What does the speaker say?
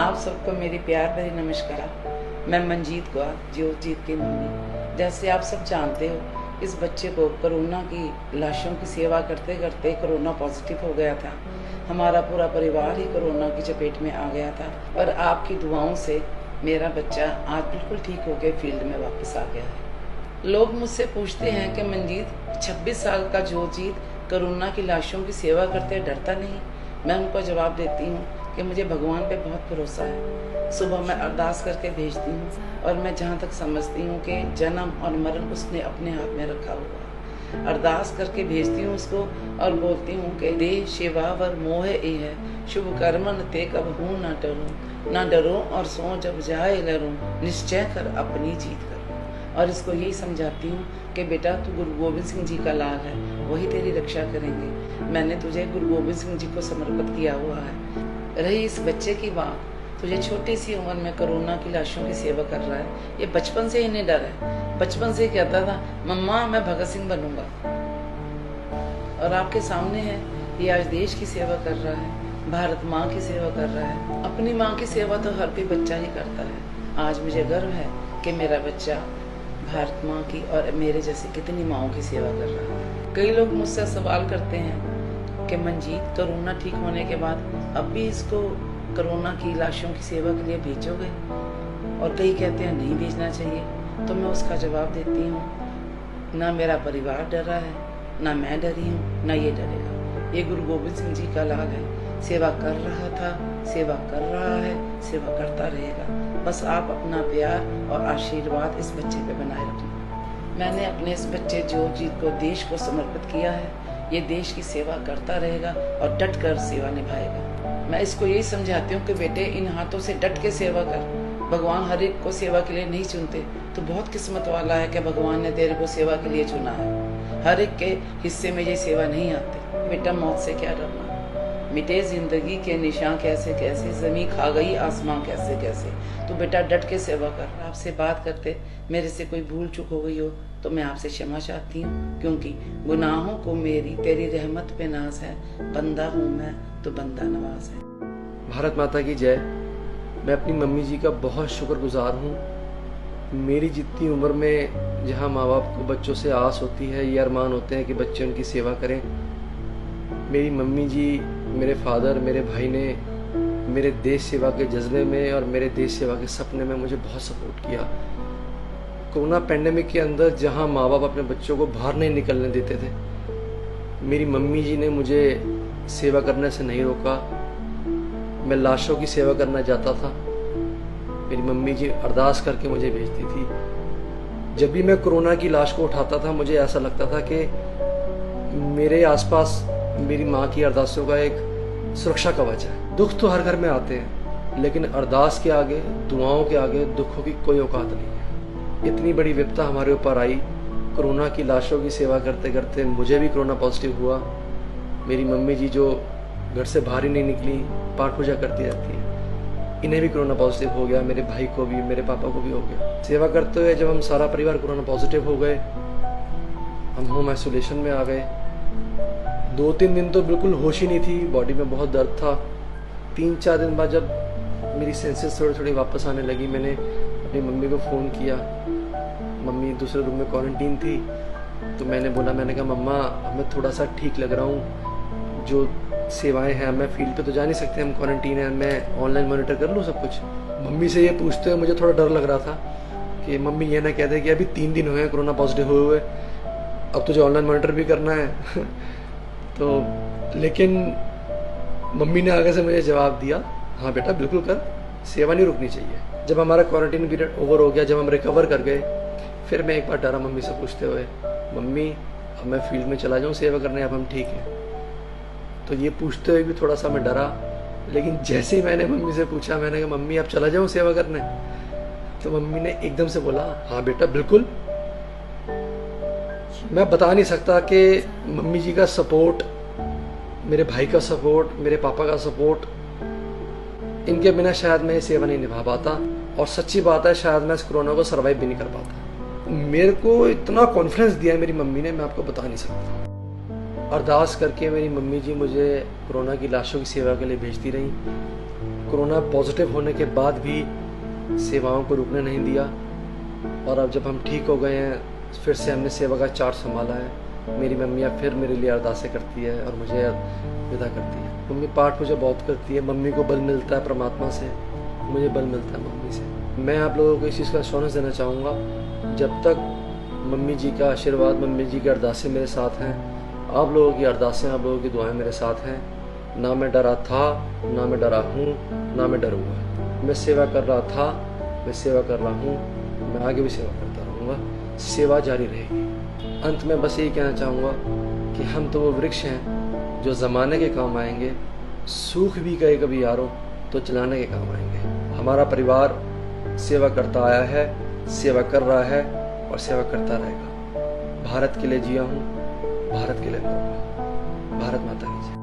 आप सबको मेरी प्यार भरी नमस्कार। मैं मंजीत कौर, ज्योतजीत की मम्मी। जैसे आप सब जानते हो, इस बच्चे को कोरोना की लाशों की सेवा करते करते कोरोना पॉजिटिव हो गया था। हमारा पूरा परिवार ही कोरोना की चपेट में आ गया था, पर आपकी दुआओं से मेरा बच्चा आज बिल्कुल ठीक होकर फील्ड में वापस आ गया है। लोग मुझसे पूछते हैं कि मंजीत, 26 साल का ज्योतजीत कोरोना की लाशों की सेवा करते डरता नहीं? मैं उनको जवाब देती हूँ कि मुझे भगवान पे बहुत भरोसा है। सुबह मैं अरदास करके भेजती हूँ और मैं जहाँ तक समझती हूँ कि जन्म और मरण उसने अपने हाथ में रखा हुआ है। अरदास करके भेजती हूँ उसको और बोलती हूँ कि दे शिवा वर मोह ए है, शुभ कर्मन ते कब हूँ ना डरो और सो जब जाए लरूं, निश्चय कर अपनी जीत करूं। और इसको यही समझाती हूँ कि बेटा, तू गुरु गोविंद सिंह जी का लाल है, वही तेरी रक्षा करेंगे। मैंने तुझे गुरु गोविंद सिंह जी को समर्पित किया हुआ है। रही इस बच्चे की बात, तुझे छोटी सी उम्र में कोरोना की लाशों की सेवा कर रहा है। ये बचपन से ही नहीं डर है। बचपन से कहता था, मम्मा मैं भगत सिंह बनूंगा। और आपके सामने है, ये आज देश की सेवा कर रहा है, भारत माँ की सेवा कर रहा है। अपनी माँ की सेवा तो हर कोई बच्चा ही करता है। आज मुझे गर्व है कि मेरा बच्चा भारत माँ की और मेरे जैसे कितनी माँओं की सेवा कर रहा है। कई लोग मुझसे सवाल करते हैं कि मंजीत, कोरोना ठीक होने के बाद अब भी इसको कोरोना की लाशों की सेवा के लिए भेजोगे? और कई कहते हैं नहीं भेजना चाहिए। तो मैं उसका जवाब देती हूँ, ना मेरा परिवार डरा है, ना मैं डरी हूँ, ना ये डरेगा। ये गुरु गोविंद सिंह जी का लाल है, सेवा कर रहा था, सेवा कर रहा है, सेवा करता रहेगा। बस आप अपना प्यार और आशीर्वाद इस बच्चे पे बनाए रखना। मैंने अपने इस बच्चे ज्योतजीत को देश को समर्पित किया है। ये देश की सेवा करता रहेगा और डट कर सेवा निभाएगा। मैं इसको यही समझाती हूँ कि बेटे, इन हाथों से डट के सेवा कर। भगवान हर एक को सेवा के लिए नहीं चुनते। तो बहुत किस्मत वाला है कि भगवान ने तेरे को सेवा के लिए चुना है। हर एक के हिस्से में ये सेवा नहीं आती। बेटा, मौत से क्या डरना, मिटे जिंदगी के निशान कैसे कैसे, जमीन खा गई आसमां कैसे कैसे। तो बेटा डट के सेवा कर। आपसे बात करते मेरे से कोई भूल चूक हो गई हो तो मैं आपसे क्षमा चाहती हूँ, क्योंकि गुनाहों को मेरी तेरी रहमत पे नाज है। बंदा हूँ मैं तो बंदा नवाज है। भारत माता की जय। मैं अपनी मम्मी जी का बहुत शुक्रगुजार हूँ। मेरी जितनी उम्र में जहाँ माँ बाप को बच्चों से आस होती है, ये अरमान होते हैं कि बच्चे उनकी सेवा करें, मेरी मम्मी जी, मेरे फादर, मेरे भाई ने मेरे देश सेवा के जज्बे में और मेरे देश सेवा के सपने में मुझे बहुत सपोर्ट किया। कोरोना पैंडेमिक के अंदर जहां माँ बाप अपने बच्चों को बाहर नहीं निकलने देते थे, मेरी मम्मी जी ने मुझे सेवा करने से नहीं रोका। मैं लाशों की सेवा करना चाहता था, मेरी मम्मी जी अरदास करके मुझे भेजती थी। जब भी मैं कोरोना की लाश को उठाता था, मुझे ऐसा लगता था कि मेरे आसपास मेरी माँ की अरदासों का एक सुरक्षा कवच है। दुख तो हर घर में आते हैं, लेकिन अरदास के आगे, दुआओं के आगे दुखों की कोई औकात नहीं है। इतनी बड़ी विपदा हमारे ऊपर आई, कोरोना की लाशों की सेवा करते करते मुझे भी कोरोना पॉजिटिव हुआ। मेरी मम्मी जी जो घर से बाहर ही नहीं निकली, पाठ पूजा करती रहती है, इन्हें भी कोरोना पॉजिटिव हो गया। मेरे भाई को भी, मेरे पापा को भी हो गया। सेवा करते हुए जब हम सारा परिवार कोरोना पॉजिटिव हो गए, हम होम आइसोलेशन में आ गए। 2-3 दिन तो बिल्कुल होश ही नहीं थी, बॉडी में बहुत दर्द था। 3-4 दिन बाद जब मेरी सेंसेस थोड़ी थोड़ी वापस आने लगी, मैंने अपनी मम्मी को फ़ोन किया। मम्मी दूसरे रूम में क्वारंटीन थी, तो मैंने कहा मम्मा, हमें थोड़ा सा ठीक लग रहा हूँ, जो सेवाएं हैं, मैं फील्ड पे तो जा नहीं सकते, हम क्वारंटीन है, मैं ऑनलाइन मॉनिटर कर लूँ सब कुछ। मम्मी से ये पूछते हुए मुझे थोड़ा डर लग रहा था कि मम्मी ये ना कह दे कि अभी 3 दिन हुए कोरोना पॉजिटिव हुए, अब तुझे ऑनलाइन मॉनिटर भी करना है। तो लेकिन मम्मी ने आगे से मुझे जवाब दिया, हाँ बेटा बिल्कुल कर, सेवा नहीं रुकनी चाहिए। जब हमारा क्वारंटीन पीरियड ओवर हो गया, जब हम रिकवर कर गए, फिर मैं एक बार डरा मम्मी से पूछते हुए, मम्मी अब मैं फील्ड में चला जाऊँ सेवा करने, अब हम ठीक हैं? तो ये पूछते हुए भी थोड़ा सा मैं डरा। लेकिन जैसे ही मैंने मम्मी से पूछा, मैंने कहा मम्मी अब चला जाऊँ सेवा करने, तो मम्मी ने एकदम से बोला, हाँ बेटा बिल्कुल। मैं बता नहीं सकता कि मम्मी जी का सपोर्ट, मेरे भाई का सपोर्ट, मेरे पापा का सपोर्ट, इनके बिना शायद मैं ये सेवा नहीं निभा पाता। और सच्ची बात है, शायद मैं इस कोरोना को सर्वाइव भी नहीं कर पाता। मेरे को इतना कॉन्फिडेंस दिया मेरी मम्मी ने, मैं आपको बता नहीं सकता। अरदास करके मेरी मम्मी जी मुझे कोरोना की लाशों की सेवा के लिए भेजती रही। कोरोना पॉजिटिव होने के बाद भी सेवाओं को रुकने नहीं दिया, और अब जब हम ठीक हो गए हैं फिर से हमने सेवा का चार्ज संभाला है। मेरी मम्मियाँ फिर मेरे लिए अरदासें करती है और मुझे विदा करती है। मम्मी पाठ पूजा बहुत करती है, मम्मी को बल मिलता है परमात्मा से, मुझे बल मिलता है मम्मी से। मैं आप लोगों को इस चीज़ का एश्योरेंस देना चाहूँगा, जब तक मम्मी जी का आशीर्वाद, मम्मी जी की अरदासें मेरे साथ हैं, आप लोगों की अरदासें, आप लोगों की दुआएं मेरे साथ हैं, ना मैं डरा था, ना मैं डरा हूँ, ना मैं डरूँगा। मैं सेवा कर रहा था, मैं सेवा कर रहा हूँ, मैं आगे भी सेवा करता रहूँगा, सेवा जारी रहेगी। अंत में बस यही कहना चाहूँगा कि हम तो वो वृक्ष हैं जो ज़माने के काम आएंगे, सूख भी गए कभी यारों तो चलाने के काम आएंगे। हमारा परिवार सेवा करता आया है, सेवा कर रहा है और सेवा करता रहेगा। भारत के लिए जिया हूँ, भारत के लिए मरूंगा। भारत माता की जय।